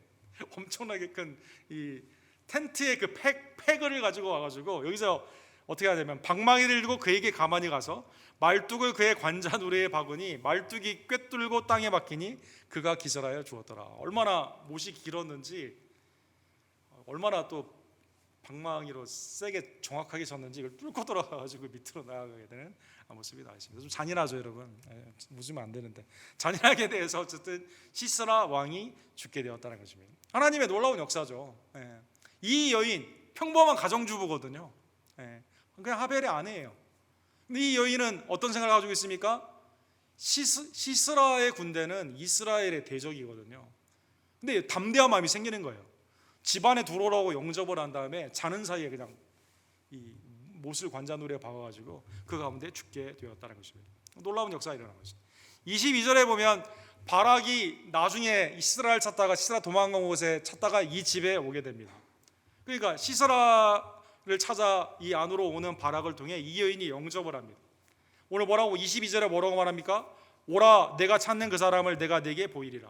엄청나게 큰 이 텐트의 그 팩을 가지고 와가지고 여기서 어떻게 해야 되면 방망이를 들고 그에게 가만히 가서 말뚝을 그의 관자놀이에 박으니 말뚝이 꿰뚫고 땅에 박히니 그가 기절하여 죽었더라. 얼마나 못이 길었는지 얼마나 또 방망이로 세게 정확하게 쳤는지 이걸 뚫고 돌아가가지고 밑으로 나아가게 되는 모습이 나왔습니다. 좀 잔인하죠 여러분. 웃으면 안 되는데 잔인하게 대해서 어쨌든 시스라 왕이 죽게 되었다는 것입니다. 하나님의 놀라운 역사죠. 이 여인 평범한 가정주부거든요. 그냥 하벨의 아내예요. 근데 이 여인은 어떤 생각을 가지고 있습니까? 시스라의 군대는 이스라엘의 대적이거든요. 근데 담대한 마음이 생기는 거예요. 집안에 들어오라고 영접을 한 다음에 자는 사이에 그냥 이 못을 관자놀이에 박아가지고 그 가운데 죽게 되었다는 것입니다. 놀라운 역사가 일어난 것이죠. 22절에 보면 바락이 나중에 이스라엘 찾다가 시스라 도망간 곳에 찾다가 이 집에 오게 됩니다. 그러니까 시스라를 찾아 이 안으로 오는 바락을 통해 이 여인이 영접을 합니다. 오늘 뭐라고 22절에 뭐라고 말합니까? 오라 내가 찾는 그 사람을 내가 네게 보이리라.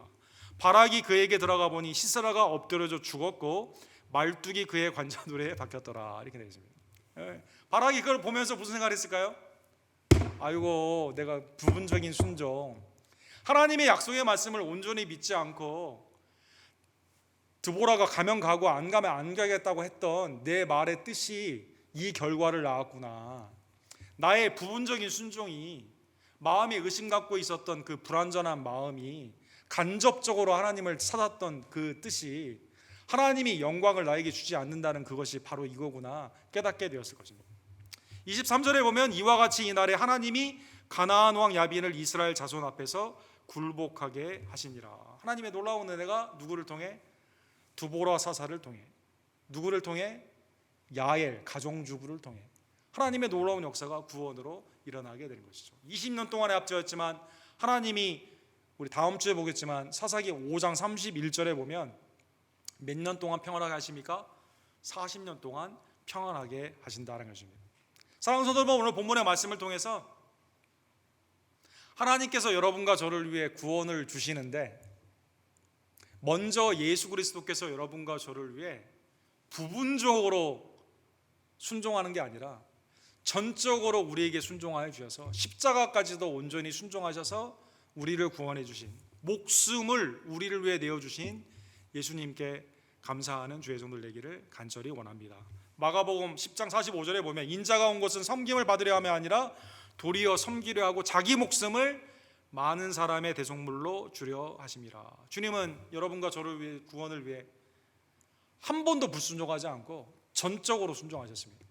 바락이 그에게 들어가 보니 시스라가 엎드려져 죽었고 말뚝이 그의 관자놀이에 박혔더라. 이렇게 되어 있습니다. 바락이 그걸 보면서 무슨 생각을 했을까요? 아이고 내가 부분적인 순종 하나님의 약속의 말씀을 온전히 믿지 않고 드보라가 가면 가고 안 가면 안 가겠다고 했던 내 말의 뜻이 이 결과를 낳았구나. 나의 부분적인 순종이 마음에 의심 갖고 있었던 그 불완전한 마음이 간접적으로 하나님을 찾았던 그 뜻이 하나님이 영광을 나에게 주지 않는다는 그것이 바로 이거구나 깨닫게 되었을 것입니다. 23절에 보면 이와 같이 이날에 하나님이 가나안 왕 야빈을 이스라엘 자손 앞에서 굴복하게 하시니라. 하나님의 놀라운 은혜가 누구를 통해? 두보라 사사를 통해. 누구를 통해? 야엘 가정주부를 통해 하나님의 놀라운 역사가 구원으로 일어나게 되는 것이죠. 20년 동안의 압제였지만 하나님이 우리 다음 주에 보겠지만 사사기 5장 31절에 보면 몇 년 동안 평안하게 하십니까? 40년 동안 평안하게 하신다는 것입니다. 사랑하는 성도 여러분, 오늘 본문의 말씀을 통해서 하나님께서 여러분과 저를 위해 구원을 주시는데 먼저 예수 그리스도께서 여러분과 저를 위해 부분적으로 순종하는 게 아니라 전적으로 우리에게 순종하여 주셔서 십자가까지도 온전히 순종하셔서 우리를 구원해 주신, 목숨을 우리를 위해 내어 주신 예수님께 감사하는 주의 종들 되기를 간절히 원합니다. 마가복음 10장 45절에 보면 인자가 온 것은 섬김을 받으려 함이 아니라 도리어 섬기려 하고 자기 목숨을 많은 사람의 대속물로 주려 하심이라. 주님은 여러분과 저를 위해, 구원을 위해 한 번도 불순종하지 않고 전적으로 순종하셨습니다.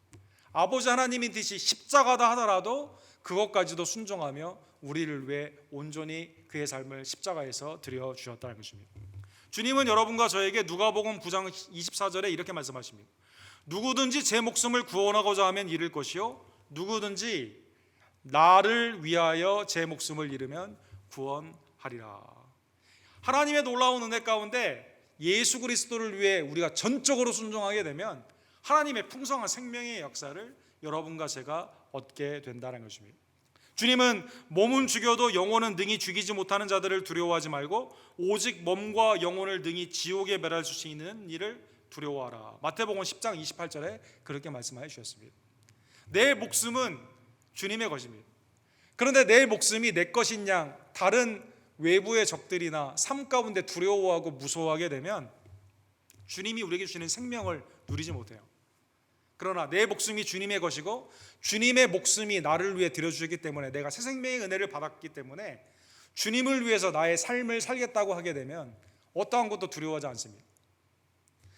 아버지 하나님의 뜻이 십자가다 하더라도 그것까지도 순종하며 우리를 위해 온전히 그의 삶을 십자가에서 드려 주셨다는 것입니다. 주님은 여러분과 저에게 누가복음 9장 24절에 이렇게 말씀하십니다. 누구든지 제 목숨을 구원하고자 하면 잃을 것이요 누구든지 나를 위하여 제 목숨을 잃으면 구원하리라. 하나님의 놀라운 은혜 가운데 예수 그리스도를 위해 우리가 전적으로 순종하게 되면 하나님의 풍성한 생명의 역사를 여러분과 제가 얻게 된다는 것입니다. 주님은 몸은 죽여도 영혼은 능히 죽이지 못하는 자들을 두려워하지 말고 오직 몸과 영혼을 능히 지옥에 멸할 수 있는 일을 두려워하라. 마태복음 10장 28절에 그렇게 말씀하여 주셨습니다. 내 목숨은 주님의 것입니다. 그런데 내 목숨이 내 것인 양 다른 외부의 적들이나 삶 가운데 두려워하고 무서워하게 되면 주님이 우리에게 주시는 생명을 누리지 못해요. 그러나 내 목숨이 주님의 것이고 주님의 목숨이 나를 위해 들여주셨기 때문에 내가 새 생명의 은혜를 받았기 때문에 주님을 위해서 나의 삶을 살겠다고 하게 되면 어떠한 것도 두려워하지 않습니다.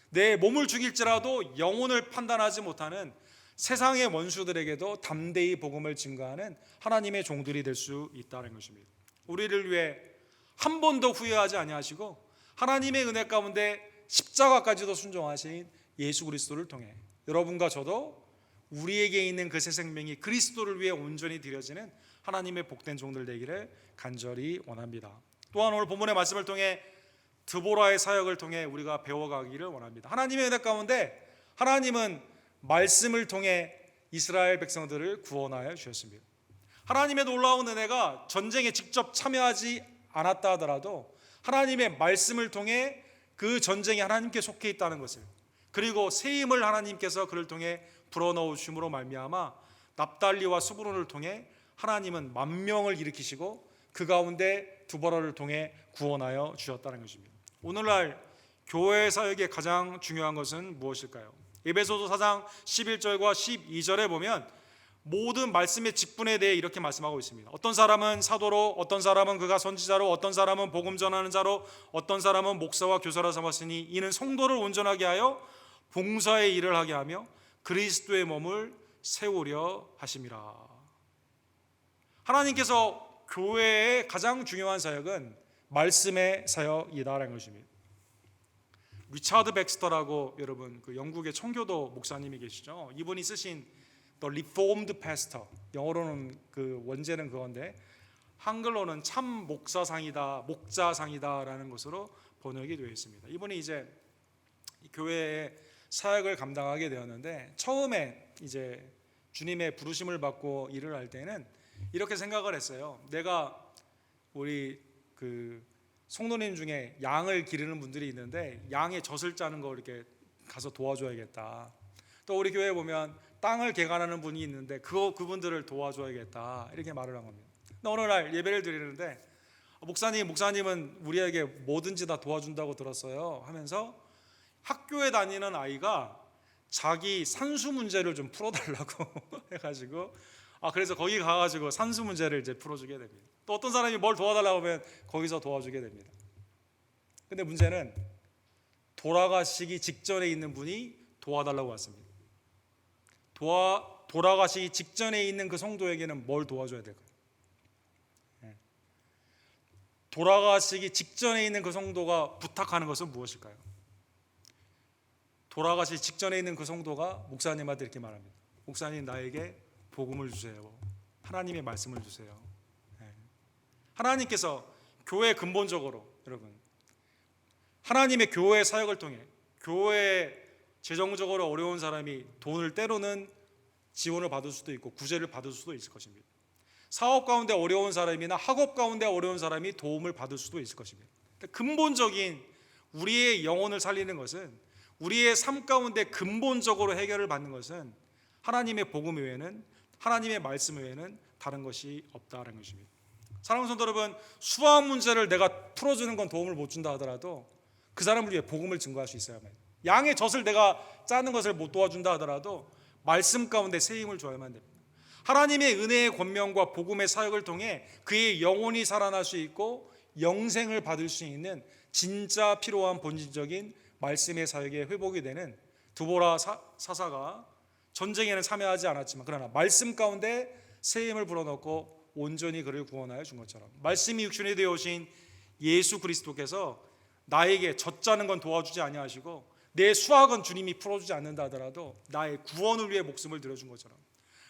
내 몸을 죽일지라도 영혼을 판단하지 못하는 세상의 원수들에게도 담대히 복음을 증거하는 하나님의 종들이 될 수 있다는 것입니다. 우리를 위해 한 번도 후회하지 아니하시고 하나님의 은혜 가운데 십자가까지도 순종하신 예수 그리스도를 통해 여러분과 저도 우리에게 있는 그 새 생명이 그리스도를 위해 온전히 드려지는 하나님의 복된 종들 되기를 간절히 원합니다. 또한 오늘 본문의 말씀을 통해 드보라의 사역을 통해 우리가 배워가기를 원합니다. 하나님의 은혜 가운데 하나님은 말씀을 통해 이스라엘 백성들을 구원하여 주셨습니다. 하나님의 놀라운 은혜가 전쟁에 직접 참여하지 않았다 하더라도 하나님의 말씀을 통해 그 전쟁이 하나님께 속해 있다는 것을, 그리고 새 힘을 하나님께서 그를 통해 불어넣으심으로 말미암아 납달리와 스브론을 통해 하나님은 만명을 일으키시고 그 가운데 두보라를 통해 구원하여 주셨다는 것입니다. 오늘날 교회 사역의 가장 중요한 것은 무엇일까요? 에베소서 4장 11절과 12절에 보면 모든 말씀의 직분에 대해 이렇게 말씀하고 있습니다. 어떤 사람은 사도로, 어떤 사람은 그가 선지자로, 어떤 사람은 복음 전하는 자로, 어떤 사람은 목사와 교사라 삼았으니 이는 성도를 온전하게 하여 봉사의 일을 하게 하며 그리스도의 몸을 세우려 하심이라. 하나님께서 교회의 가장 중요한 사역은 말씀의 사역이다라는 것입니다. 리차드 백스터라고 여러분 그 영국의 청교도 목사님이 계시죠. 이분이 쓰신 The Reformed Pastor, 영어로는 그 원제는 그건데 한글로는 참 목사상이다, 목자상이다라는 것으로 번역이 되어 있습니다. 이분이 이제 교회의 사역을 감당하게 되었는데 처음에 이제 주님의 부르심을 받고 일을 할 때는 이렇게 생각을 했어요. 내가 우리 그 성도님 중에 양을 기르는 분들이 있는데 양의 젖을 짜는 거 이렇게 가서 도와줘야겠다. 또 우리 교회에 보면 땅을 개간하는 분이 있는데 그분들을 도와줘야겠다 이렇게 말을 한 겁니다. 근데 어느 날 예배를 드리는데 목사님은 우리에게 뭐든지 다 도와준다고 들었어요 하면서 학교에 다니는 아이가 자기 산수 문제를 좀 풀어달라고 해가지고 그래서 거기 가가지고 산수 문제를 이제 풀어주게 됩니다. 또 어떤 사람이 뭘 도와달라고 하면 거기서 도와주게 됩니다. 근데 문제는 돌아가시기 직전에 있는 분이 도와달라고 왔습니다. 돌아가시기 직전에 있는 그 성도에게는 뭘 도와줘야 될까요? 돌아가시기 직전에 있는 그 성도가 부탁하는 것은 무엇일까요? 돌아가시기 직전에 있는 그 성도가 목사님한테 이렇게 말합니다. 목사님, 나에게 복음을 주세요. 하나님의 말씀을 주세요. 하나님께서 교회 근본적으로 여러분 하나님의 교회 사역을 통해 교회에 재정적으로 어려운 사람이 돈을 때로는 지원을 받을 수도 있고 구제를 받을 수도 있을 것입니다. 사업 가운데 어려운 사람이나 학업 가운데 어려운 사람이 도움을 받을 수도 있을 것입니다. 근본적인 우리의 영혼을 살리는 것은, 우리의 삶 가운데 근본적으로 해결을 받는 것은 하나님의 복음 외에는 하나님의 말씀 외에는 다른 것이 없다는 것입니다. 사랑하는 성도 여러분, 수학 문제를 내가 풀어주는 건 도움을 못 준다 하더라도 그 사람을 위해 복음을 증거할 수 있어야만 해요. 양의 젖을 내가 짜는 것을 못 도와준다 하더라도 말씀 가운데 새 힘을 줘야만 됩니다. 하나님의 은혜의 권면과 복음의 사역을 통해 그의 영혼이 살아날 수 있고 영생을 받을 수 있는 진짜 필요한 본질적인 말씀의 사역에 회복이 되는 드보라 사사가 전쟁에는 참여하지 않았지만 그러나 말씀 가운데 새 힘을 불어넣고 온전히 그를 구원하여 준 것처럼 말씀이 육신이 되어 오신 예수 그리스도께서 나에게 젖자는 건 도와주지 아니하시고 내 수학은 주님이 풀어주지 않는다 하더라도 나의 구원을 위해 목숨을 들여준 것처럼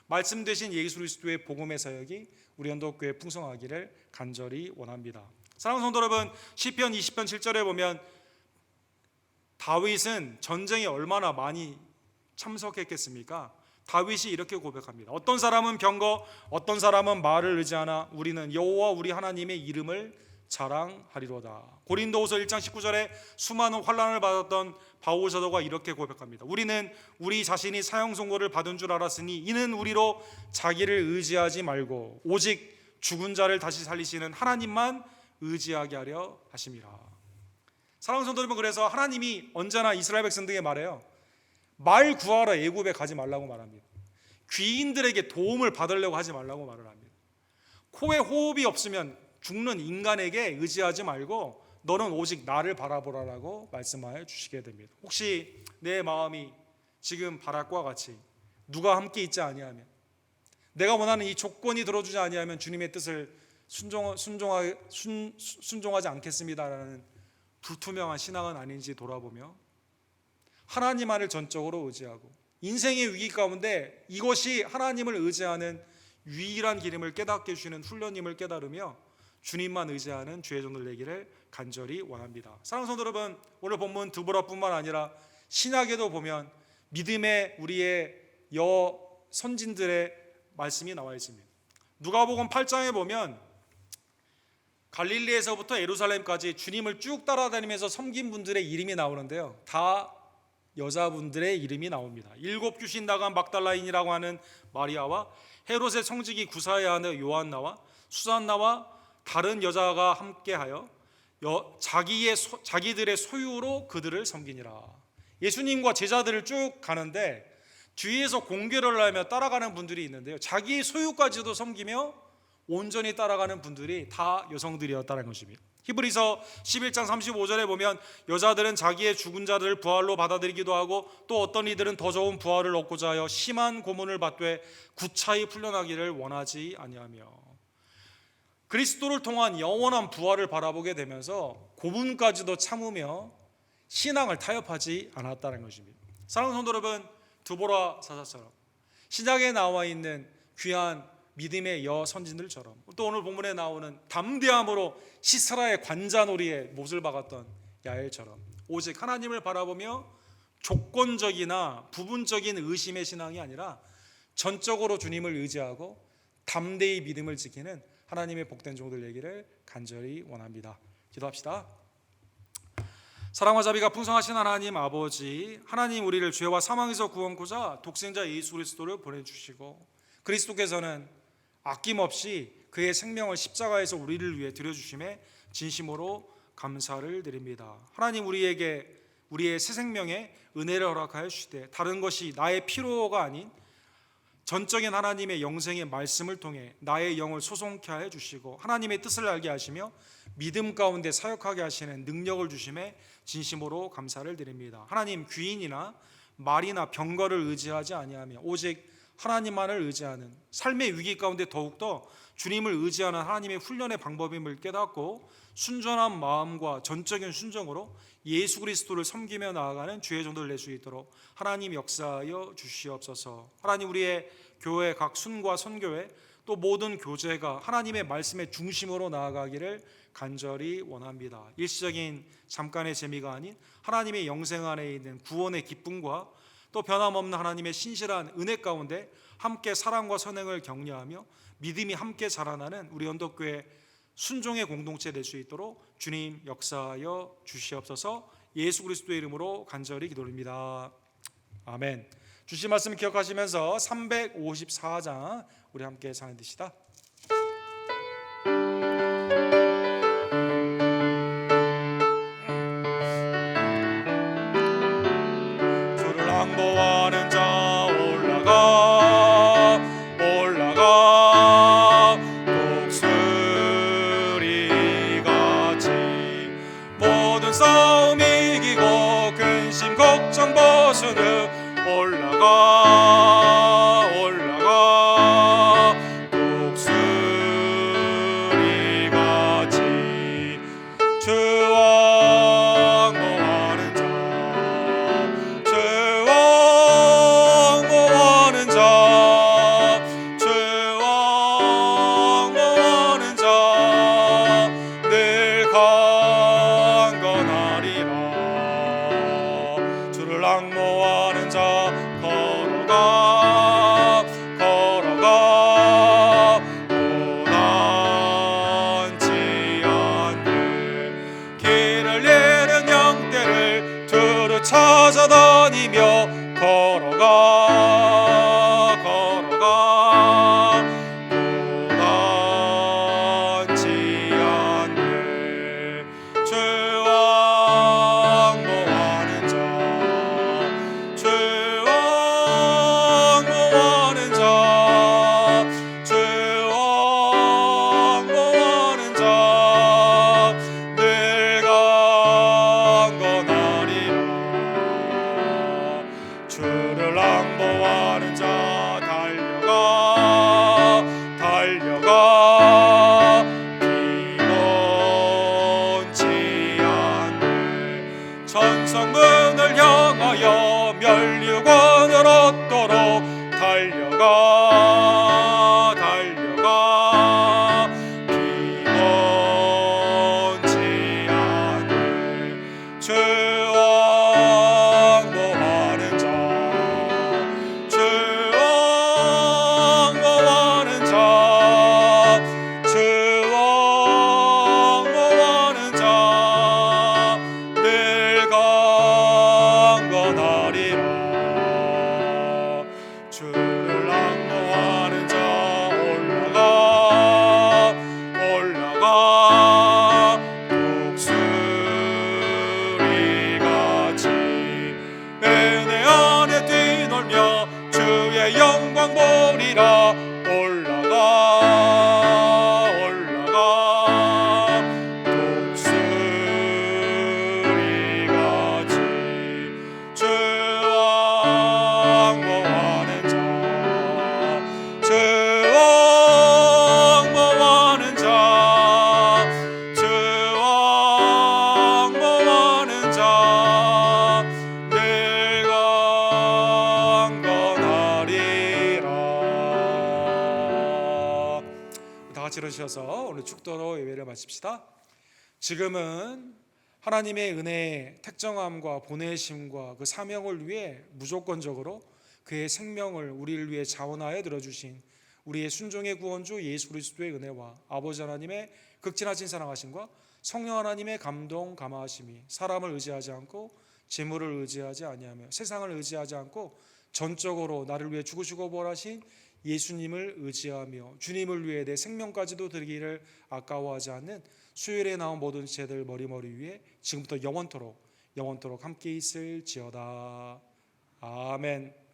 말씀 되신 예수 그리스도의 복음의 사역이 우리 언덕교회 풍성하기를 간절히 원합니다. 사랑하는 성도 여러분, 시편 20편 7절에 보면 다윗은 전쟁에 얼마나 많이 참석했겠습니까? 다윗이 이렇게 고백합니다. 어떤 사람은 병거, 어떤 사람은 말을 의지하나 우리는 여호와 우리 하나님의 이름을 자랑하리로다. 고린도후서 1장 19절에 수많은 환난을 받았던 바울 사도가 이렇게 고백합니다. 우리는 우리 자신이 사형 선고를 받은 줄 알았으니 이는 우리로 자기를 의지하지 말고 오직 죽은 자를 다시 살리시는 하나님만 의지하게 하려 하심이라. 사랑하는 성도 여러분, 그래서 하나님이 언제나 이스라엘 백성들에게 말해요. 말 구하러 애굽에 가지 말라고 말합니다. 귀인들에게 도움을 받으려고 하지 말라고 말을 합니다. 코에 호흡이 없으면 죽는 인간에게 의지하지 말고 너는 오직 나를 바라보라라고 말씀하여 주시게 됩니다. 혹시 내 마음이 지금 바랄과 같이 누가 함께 있지 아니하면 내가 원하는 이 조건이 들어주지 아니하면 주님의 뜻을 순종하지 않겠습니다라는 불투명한 신앙은 아닌지 돌아보며 하나님만을 전적으로 의지하고 인생의 위기 가운데 이것이 하나님을 의지하는 유일한 길임을 깨닫게 해주시는 훈련임을 깨달으며 주님만 의지하는 주의 종들 되기를 간절히 원합니다. 사랑하는 성도 여러분, 오늘 본문 드보라뿐만 아니라 신약에도 보면 믿음의 우리의 선진들의 말씀이 나와 있습니다. 누가복음 8장에 보면 갈릴리에서부터 예루살렘까지 주님을 쭉 따라다니면서 섬긴 분들의 이름이 나오는데요, 다 여자분들의 이름이 나옵니다. 7 귀신 나간 막달라인이라고 하는 마리아와 헤롯의 성직이 구사의 아내 요한나와 수산나와 다른 여자가 함께하여 자기들의 소유로 그들을 섬기니라. 예수님과 제자들을 쭉 가는데 뒤에서 공개를 하며 따라가는 분들이 있는데요, 자기의 소유까지도 섬기며 온전히 따라가는 분들이 다 여성들이었다는 것입니다. 히브리서 11장 35절에 보면 여자들은 자기의 죽은 자들을 부활로 받아들이기도 하고 또 어떤 이들은 더 좋은 부활을 얻고자 하여 심한 고문을 받되 구차히 풀려나기를 원하지 아니하며 그리스도를 통한 영원한 부활을 바라보게 되면서 고문까지도 참으며 신앙을 타협하지 않았다는 것입니다. 사랑하는 성도 여러분, 드보라 사사처럼 신약에 나와 있는 귀한 믿음의 여선진들처럼 또 오늘 본문에 나오는 담대함으로 시스라의 관자놀이에 못을 박았던 야엘처럼 오직 하나님을 바라보며 조건적이나 부분적인 의심의 신앙이 아니라 전적으로 주님을 의지하고 담대히 믿음을 지키는 하나님의 복된 종들 되기를 간절히 원합니다. 기도합시다. 사랑과 자비가 풍성하신 하나님 아버지, 하나님 우리를 죄와 사망에서 구원코자 독생자 예수 그리스도를 보내주시고 그리스도께서는 아낌없이 그의 생명을 십자가에서 우리를 위해 드려주심에 진심으로 감사를 드립니다. 하나님 우리에게 우리의 새 생명에 은혜를 허락하여 주시되 다른 것이 나의 필요가 아닌 전적인 하나님의 영생의 말씀을 통해 나의 영을 소송케 하여 주시고 하나님의 뜻을 알게 하시며 믿음 가운데 사역하게 하시는 능력을 주심에 진심으로 감사를 드립니다. 하나님 귀인이나 말이나 병거를 의지하지 아니하며 오직 하나님만을 의지하는 삶의 위기 가운데 더욱더 주님을 의지하는 하나님의 훈련의 방법임을 깨닫고 순전한 마음과 전적인 순종으로 예수 그리스도를 섬기며 나아가는 주의 종들 낼 수 있도록 하나님 역사하여 주시옵소서. 하나님 우리의 교회 각 순과 선교회 또 모든 교제가 하나님의 말씀의 중심으로 나아가기를 간절히 원합니다. 일시적인 잠깐의 재미가 아닌 하나님의 영생 안에 있는 구원의 기쁨과 또 변함없는 하나님의 신실한 은혜 가운데 함께 사랑과 선행을 격려하며 믿음이 함께 자라나는 우리 언덕교회 순종의 공동체 될 수 있도록 주님 역사하여 주시옵소서. 예수 그리스도의 이름으로 간절히 기도드립니다. 아멘. 주신 말씀 기억하시면서 354장 우리 함께 찬양드시다. 주를 항복하는 자 올라가 독수리같이 모든 싸움 이기고 근심 걱정 벗으는 올라가 독수리같이 주와 항복하는 자 늘 강건하리라. 주를 항복하는 자 걸어가 고난치 않게 길을 잃은 양떼를 두루 찾아다니며 걸어가 고난치 않게 주와 항복하는 자 늘 강건하리라. 주를 항복하는 자 달려가 피곤치 않네. 천성문을 향하여 면류관을 얻도록 달려가 피곤치 않네. 주와 항복하는 자 늘 강건하리라. 주를 항복하는 자 올라가 독수리같이 은혜 안에 뛰놀며 주의 영광 보리라. 올라가 독수리같이 주와 항복하는 자 늘 강건하리라. 다 같이 일어서셔서 오늘 축도로 예배를 마칩시다. 지금은 하나님의 은혜의 택정함과 보내심과 그 사명을 위해 무조건적으로 그의 생명을 우리를 위해 자원하여 들어주신 우리의 순종의 구원주 예수 그리스도의 은혜와 아버지 하나님의 극진하신 사랑하심과 성령 하나님의 감동 감화하심이 사람을 의지하지 않고 재물을 의지하지 아니하며 세상을 의지하지 않고 전적으로 나를 위해 죽으시고 부활하신 예수님을 의지하며 주님을 위해 내 생명까지도 드리기를 아까워하지 않는 수요일에 나온 모든 제들 머리 위에 지금부터 영원토록 함께 있을지어다. 아멘.